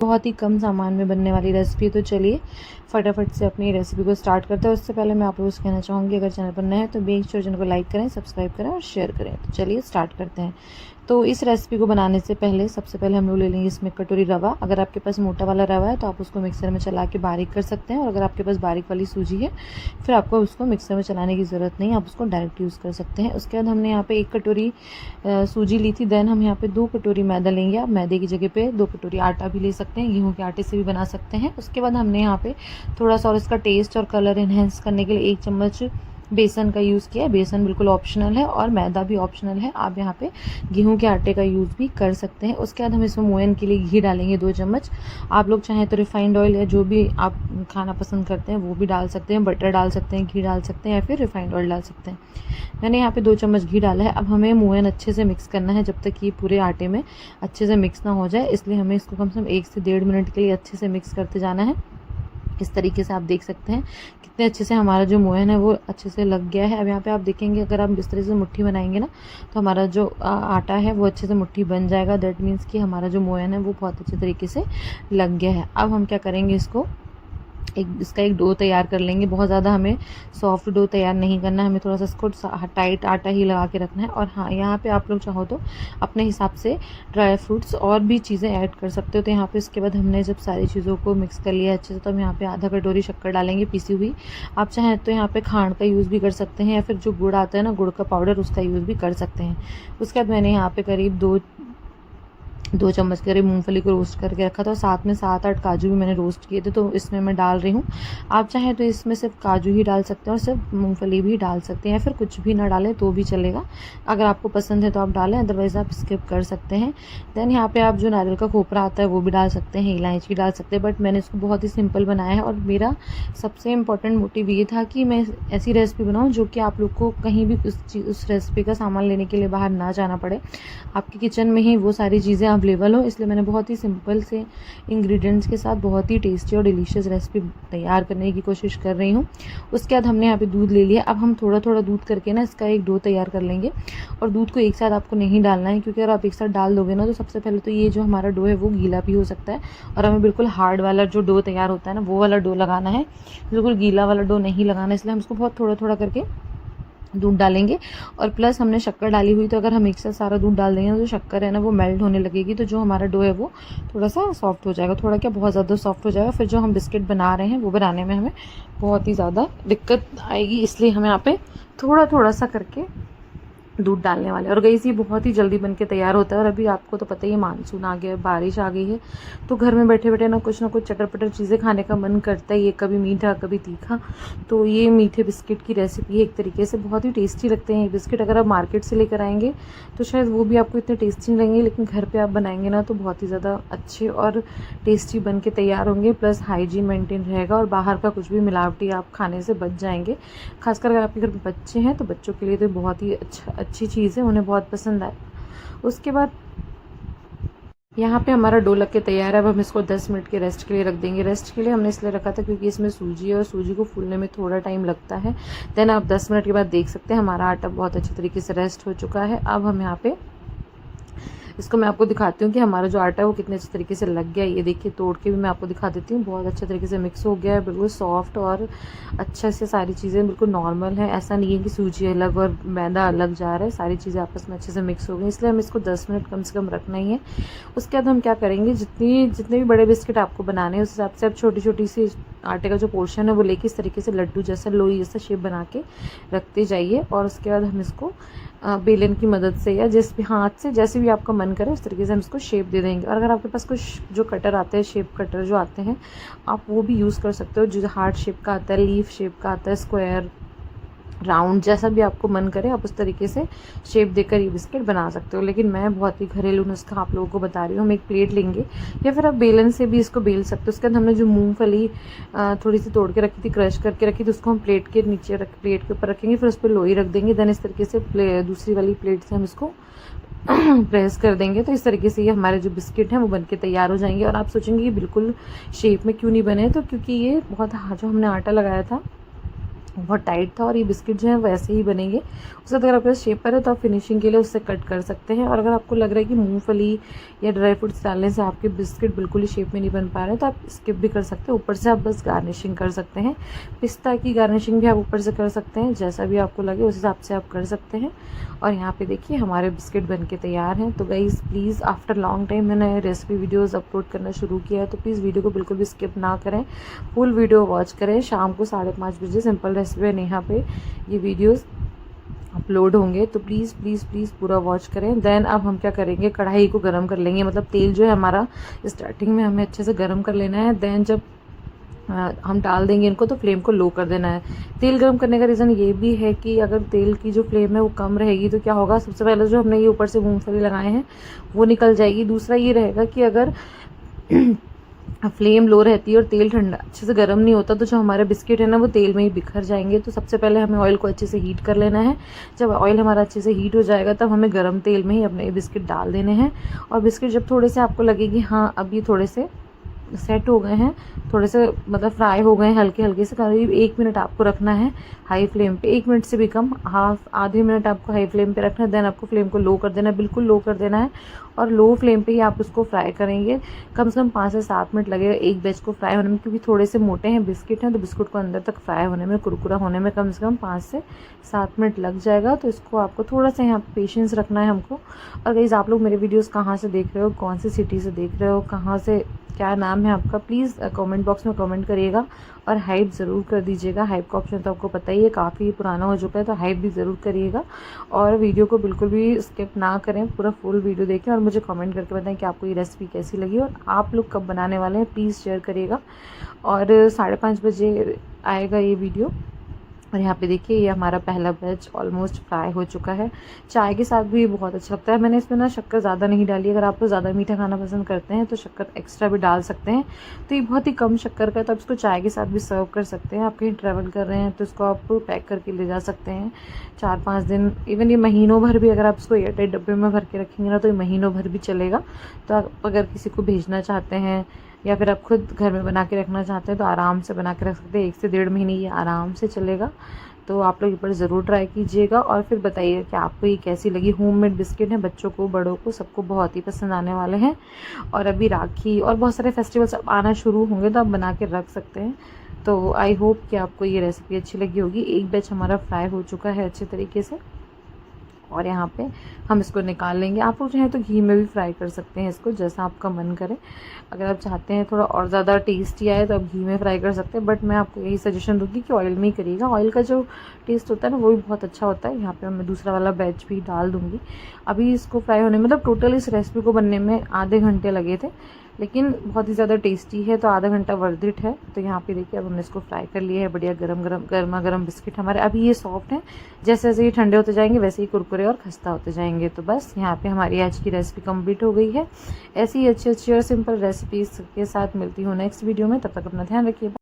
बहुत ही कम सामान में बनने वाली रेसिपी है। तो चलिए फटाफट से अपनी रेसिपी को स्टार्ट करते हैं। उससे पहले मैं आप लोगों से कहना चाहूँगी, अगर चैनल पर नए हैं तो मेक श्योर चैनल को लाइक करें, सब्सक्राइब करें और शेयर करें। तो चलिए स्टार्ट करते हैं। तो इस रेसिपी को बनाने से पहले सबसे पहले हम लोग ले लेंगे इसमें कटोरी रवा। अगर आपके पास मोटा वाला रवा है तो आप उसको मिक्सर में चला के बारीक कर सकते हैं, और अगर आपके पास बारीक वाली सूजी है फिर आपको उसको मिक्सर में चलाने की ज़रूरत नहीं, आप उसको डायरेक्ट यूज़ कर सकते हैं। उसके बाद हमने यहाँ पे 1 कटोरी सूजी ली थी। देन हम यहाँ पे 2 कटोरी मैदा लेंगे। आप मैदे की जगह पे 2 कटोरी आटा भी ले सकते हैं, गेहूँ के आटे से भी बना सकते हैं। उसके बाद हमने यहाँ पे थोड़ा सा और इसका टेस्ट और कलर इन्हेंस करने के लिए 1 चम्मच बेसन का यूज़ किया है। बेसन बिल्कुल ऑप्शनल है और मैदा भी ऑप्शनल है, आप यहाँ पे गेहूं के आटे का यूज़ भी कर सकते हैं। उसके बाद हम इसमें मोयन के लिए घी डालेंगे 2 चम्मच। आप लोग चाहें तो रिफाइंड ऑयल या जो भी आप खाना पसंद करते हैं वो भी डाल सकते हैं, बटर डाल सकते हैं, घी डाल सकते हैं या फिर रिफाइंड ऑयल डाल सकते हैं। मैंने यहाँ पे 2 चम्मच घी डाला है। अब हमें मोयन अच्छे से मिक्स करना है जब तक ये पूरे आटे में अच्छे से मिक्स ना हो जाए, इसलिए हमें इसको कम से कम 1 से 1.5 मिनट के लिए अच्छे से मिक्स करते जाना है। इस तरीके से आप देख सकते हैं कितने अच्छे से हमारा जो मोयन है वो अच्छे से लग गया है। अब यहाँ पे आप देखेंगे, अगर आप इस तरह से मुट्ठी बनाएंगे ना तो हमारा जो आटा है वो अच्छे से मुट्ठी बन जाएगा। दैट मीन्स कि हमारा जो मोयन है वो बहुत अच्छे तरीके से लग गया है। अब हम क्या करेंगे, इसका एक डो तैयार कर लेंगे। बहुत ज़्यादा हमें सॉफ्ट डो तैयार नहीं करना है, हमें थोड़ा सा इसको टाइट आटा ही लगा के रखना है। और हाँ, यहाँ पे आप लोग चाहो तो अपने हिसाब से ड्राई फ्रूट्स और भी चीज़ें ऐड कर सकते हो। तो यहाँ पे इसके बाद हमने जब सारी चीज़ों को मिक्स कर लिया अच्छे से, तो हम यहाँ पे आधा कटोरी शक्कर डालेंगे पीसी हुई। आप चाहें तो यहाँ पे खांड का यूज़ भी कर सकते हैं, या फिर जो गुड़ आता है ना, गुड़ का पाउडर, उसका यूज़ भी कर सकते हैं। उसके बाद मैंने यहाँ पे करीब 2 चम्मच करीब मूंगफली को रोस्ट करके रखा था, और साथ में 7-8 काजू भी मैंने रोस्ट किए थे, तो इसमें मैं डाल रही हूँ। आप चाहें तो इसमें सिर्फ काजू ही डाल सकते हैं और सिर्फ मूंगफली भी डाल सकते हैं, या फिर कुछ भी ना डालें तो भी चलेगा। अगर आपको पसंद है तो आप डालें, अदरवाइज़ आप स्किप कर सकते हैं। देन यहाँ पे आप जो नारियल का खोपरा आता है वो भी डाल सकते हैं, इलायची डाल सकते हैं, बट मैंने इसको बहुत ही सिंपल बनाया है। और मेरा सबसे इम्पोर्टेंट मोटिव ये था कि मैं ऐसी रेसिपी बनाऊँ जो कि आप लोग को कहीं भी उस रेसिपी का सामान लेने के लिए बाहर ना जाना पड़े, आपके किचन में ही वो सारी चीज़ें अवेलेबल हो। इसलिए मैंने बहुत ही सिंपल से इंग्रेडिएंट्स के साथ बहुत ही टेस्टी और डिलीशियस रेसिपी तैयार करने की कोशिश कर रही हूँ। उसके बाद हमने यहाँ पे दूध ले लिया। अब हम थोड़ा थोड़ा दूध करके ना इसका एक डो तैयार कर लेंगे। और दूध को एक साथ आपको नहीं डालना है, क्योंकि अगर आप एक साथ डाल दोगे ना तो सबसे पहले तो ये जो हमारा डो है वो गीला भी हो सकता है, और हमें बिल्कुल हार्ड वाला जो डो तैयार होता है ना वो वाला डो लगाना है, बिल्कुल गीला वाला डो नहीं लगाना। इसलिए हम इसको बहुत थोड़ा थोड़ा करके दूध डालेंगे। और प्लस हमने शक्कर डाली हुई, तो अगर हम एक साथ सारा दूध डाल देंगे तो जो शक्कर है ना वो मेल्ट होने लगेगी, तो जो हमारा डो है वो थोड़ा सा सॉफ्ट हो जाएगा, थोड़ा क्या बहुत ज़्यादा सॉफ्ट हो जाएगा। फिर जो हम बिस्किट बना रहे हैं वो बनाने में हमें बहुत ही ज़्यादा दिक्कत आएगी, इसलिए हम यहाँ पे थोड़ा थोड़ा सा करके दूध डालने वाले। और गाइस ये बहुत ही जल्दी बनके तैयार होता है। और अभी आपको तो पता ही है, मानसून आ गया है, बारिश आ गई है, तो घर में बैठे बैठे ना कुछ चटर पटर चीज़ें खाने का मन करता ही है, कभी मीठा कभी तीखा। तो ये मीठे बिस्किट की रेसिपी है एक तरीके से, बहुत ही टेस्टी लगते हैं ये बिस्किट। अगर आप मार्केट से लेकर आएंगे तो शायद वो भी आपको इतने टेस्टी नहीं लगेंगे, लेकिन घर पर आप बनाएंगे ना तो बहुत ही ज़्यादा अच्छे और टेस्टी बन के तैयार होंगे। प्लस हाइजीन मेंटेन रहेगा और बाहर का कुछ भी मिलावटी आप खाने से बच जाएंगे। खासकर अगर आपके घर में बच्चे हैं तो बच्चों के लिए तो बहुत ही अच्छी चीज़ है, उन्हें बहुत पसंद आए। उसके बाद यहाँ पे हमारा डो लग के तैयार है। अब हम इसको 10 मिनट के रेस्ट के लिए रख देंगे। रेस्ट के लिए हमने इसलिए रखा था क्योंकि इसमें सूजी है और सूजी को फूलने में थोड़ा टाइम लगता है। देन आप 10 मिनट के बाद देख सकते हैं हमारा आटा बहुत अच्छे तरीके से रेस्ट हो चुका है। अब हम यहाँ पे इसको मैं आपको दिखाती हूँ कि हमारा जो आटा है वो कितने अच्छे तरीके से लग गया है। ये देखिए, तोड़ के भी मैं आपको दिखा देती हूँ, बहुत अच्छे तरीके से मिक्स हो गया है, बिल्कुल सॉफ्ट और अच्छे से सारी चीज़ें बिल्कुल नॉर्मल है। ऐसा नहीं है कि सूजी अलग और मैदा अलग जा रहा है, सारी चीज़ें आपस में अच्छे से मिक्स हो गई, इसलिए हम इसको 10 मिनट कम से कम रखना ही है। उसके बाद हम क्या करेंगे, जितने भी बड़े बिस्किट आपको बनाने हैं उस हिसाब से आप छोटी छोटी सी आटे का जो पोर्शन है वो लेके इस तरीके से लड्डू जैसा, लोई जैसा शेप बना के रखते जाइए। और उसके बाद हम इसको बेलन की मदद से या जिस भी हाथ से जैसे भी आपका मन करे उस तरीके से हम इसको शेप दे देंगे। और अगर आपके पास कुछ जो कटर आते हैं, शेप कटर जो आते हैं, आप वो भी यूज़ कर सकते हो। जो हार्ट शेप का आता है, लीफ शेप का आता है, स्क्वायर, राउंड, जैसा भी आपको मन करे आप उस तरीके से शेप देकर ये बिस्किट बना सकते हो। लेकिन मैं बहुत ही घरेलू नुस्खा आप लोगों को बता रही हूँ। हम एक प्लेट लेंगे या फिर आप बेलन से भी इसको बेल सकते हो। उसके बाद हमने जो मूंगफली थोड़ी सी तोड़ के रखी थी, क्रश करके रखी थी, उसको हम प्लेट के नीचे प्लेट के ऊपर रखेंगे, फिर उस पर लोई रख देंगे। देन इस तरीके से दूसरी वाली प्लेट से हम इसको प्रेस कर देंगे, तो इस तरीके से ये हमारे जो बिस्किट हैं वो बनके तैयार हो जाएंगे। और आप सोचेंगे ये बिल्कुल शेप में क्यों नहीं बने, तो क्योंकि ये बहुत जो हमने आटा लगाया था बहुत टाइट था और ये बिस्किट जो है वैसे ही बनेंगे। उसके बाद अगर आपके पास शेपर है तो आप फिनिशिंग के लिए उससे कट कर सकते हैं। और अगर आपको लग रहा है कि मूंगफली या ड्राई फ्रूट्स डालने से आपके बिस्किट बिल्कुल ही शेप में नहीं बन पा रहे तो आप स्किप भी कर सकते हैं। ऊपर से आप बस गार्निशिंग कर सकते हैं, पिस्ता की गार्निशिंग भी आप ऊपर से कर सकते हैं, जैसा भी आपको लगे उस हिसाब से आप कर सकते हैं। और यहाँ पे देखिए हमारे बिस्किट बन के तैयार हैं। तो guys please after long time मैंने रेसिपी वीडियोज़ अपलोड करना शुरू किया है, तो प्लीज़ वीडियो को बिल्कुल भी स्किप ना करें, फुल वीडियो वॉच करें। शाम को 5:30 बजे सिंपल रेसिपी नेहा पे ये वीडियोस अपलोड होंगे, तो प्लीज़ प्लीज़ प्लीज़ पूरा वॉच करें। देन अब हम क्या करेंगे, कढ़ाई को गर्म कर लेंगे। मतलब तेल जो है हमारा स्टार्टिंग में हमें अच्छे से गर्म कर लेना है। देन जब हम डाल देंगे इनको तो फ्लेम को लो कर देना है। तेल गर्म करने का रीज़न ये भी है कि अगर तेल की जो फ्लेम है वो कम रहेगी तो क्या होगा, सबसे पहले जो हमने ये ऊपर से मूंगफली लगाए हैं वो निकल जाएगी। दूसरा ये रहेगा कि अगर फ्लेम लो रहती है और तेल ठंडा अच्छे से गर्म नहीं होता तो जो हमारे बिस्किट है ना वो तेल में ही बिखर जाएंगे। तो सबसे पहले हमें ऑयल को अच्छे से हीट कर लेना है। जब ऑयल हमारा अच्छे से हीट हो जाएगा तब हमें गर्म तेल में ही अपने बिस्किट डाल देने हैं। और बिस्किट जब थोड़े से आपको लगेगी हाँ अभी थोड़े से सेट हो गए हैं, थोड़े से मतलब फ्राई हो गए हैं हल्के हल्के से, करीब 1 मिनट आपको रखना है हाई फ्लेम पे। 1 मिनट से भी कम, आधे मिनट आपको हाई फ्लेम पे रखना है। देन आपको फ्लेम को लो कर देना है, बिल्कुल लो कर देना है। और लो फ्लेम पे ही आप उसको फ्राई करेंगे। कम से कम 5 से 7 मिनट लगेगा एक बैच को फ्राई होने में, क्योंकि थोड़े से मोटे हैं बिस्किट हैं तो बिस्कुट को अंदर तक फ्राई होने में, कुरकुरा होने में कम से कम 5 से 7 मिनट लग जाएगा। तो इसको आपको थोड़ा सा यहाँ पे पेशेंस रखना है हमको। और गाइस आप लोग मेरे वीडियोस कहाँ से देख रहे हो, कौन सी सिटी से देख रहे हो, कहाँ से, क्या नाम है आपका, प्लीज़ कमेंट बॉक्स में कमेंट करिएगा। और हाइप ज़रूर कर दीजिएगा। हाइप का ऑप्शन तो आपको पता ही है, काफ़ी पुराना हो चुका है, तो हाइप भी ज़रूर करिएगा। और वीडियो को बिल्कुल भी स्किप ना करें, पूरा फुल वीडियो देखें और मुझे कमेंट करके बताएं कि आपको ये रेसिपी कैसी लगी और आप लोग कब बनाने वाले हैं, प्लीज़ शेयर करिएगा। और 5:30 बजे आएगा ये वीडियो। और यहाँ पे देखिए ये हमारा पहला बैच ऑलमोस्ट फ्राई हो चुका है। चाय के साथ भी बहुत अच्छा लगता है। मैंने इसमें ना शक्कर ज़्यादा नहीं डाली, अगर आप लोग ज़्यादा मीठा खाना पसंद करते हैं तो शक्कर एक्स्ट्रा भी डाल सकते हैं। तो ये बहुत ही कम शक्कर का है, तो आप इसको चाय के साथ भी सर्व कर सकते हैं। आप कहीं ट्रैवल कर रहे हैं तो इसको आप पैक करके ले जा सकते हैं 4-5 दिन, इवन ये महीनों भर भी अगर आप इसको एयरटाइट डब्बे में भर के रखेंगे ना तो ये महीनों भर भी चलेगा। तो आप अगर किसी को भेजना चाहते हैं या फिर आप खुद घर में बना के रखना चाहते हैं तो आराम से बना के रख सकते हैं। 1 से 1.5 महीने ये आराम से चलेगा। तो आप लोग एक बार ज़रूर ट्राई कीजिएगा और फिर बताइए कि आपको ये कैसी लगी। होममेड बिस्किट हैं, बच्चों को बड़ों को सबको बहुत ही पसंद आने वाले हैं। और अभी राखी और बहुत सारे फेस्टिवल्स अब आना शुरू होंगे तो आप बना के रख सकते हैं। तो आई होप कि आपको ये रेसिपी अच्छी लगी होगी। एक बैच हमारा फ्राई हो चुका है अच्छे तरीके से और यहाँ पे हम इसको निकाल लेंगे। आप लोग चाहें तो घी में भी फ्राई कर सकते हैं इसको, जैसा आपका मन करे। अगर आप चाहते हैं थोड़ा और ज़्यादा टेस्टी आए तो आप घी में फ्राई कर सकते हैं, बट मैं आपको यही सजेशन दूँगी कि ऑयल में ही करिएगा। ऑयल का जो टेस्ट होता है ना वो भी बहुत अच्छा होता है। यहाँ पे मैं दूसरा वाला बैच भी डाल दूँगी। अभी इसको फ्राई होने मतलब टोटल इस रेसिपी को बनने में आधे घंटे लगे थे, लेकिन बहुत ही ज़्यादा टेस्टी है तो आधा घंटा वर्थ इट है। तो यहाँ पे देखिए अब हमने इसको फ्राई कर लिया है। बढ़िया गर्मा गर्म बिस्किट हमारे अभी ये सॉफ्ट हैं। जैसे जैसे ये ठंडे होते जाएंगे वैसे ही कुरकुरे और खस्ता होते जाएंगे। तो बस यहाँ पे हमारी आज की रेसिपी कंप्लीट हो गई है। ऐसी ही अच्छी अच्छी और सिंपल रेसिपीज़ के साथ मिलती हूँ नेक्स्ट वीडियो में। तब तक अपना ध्यान रखिए।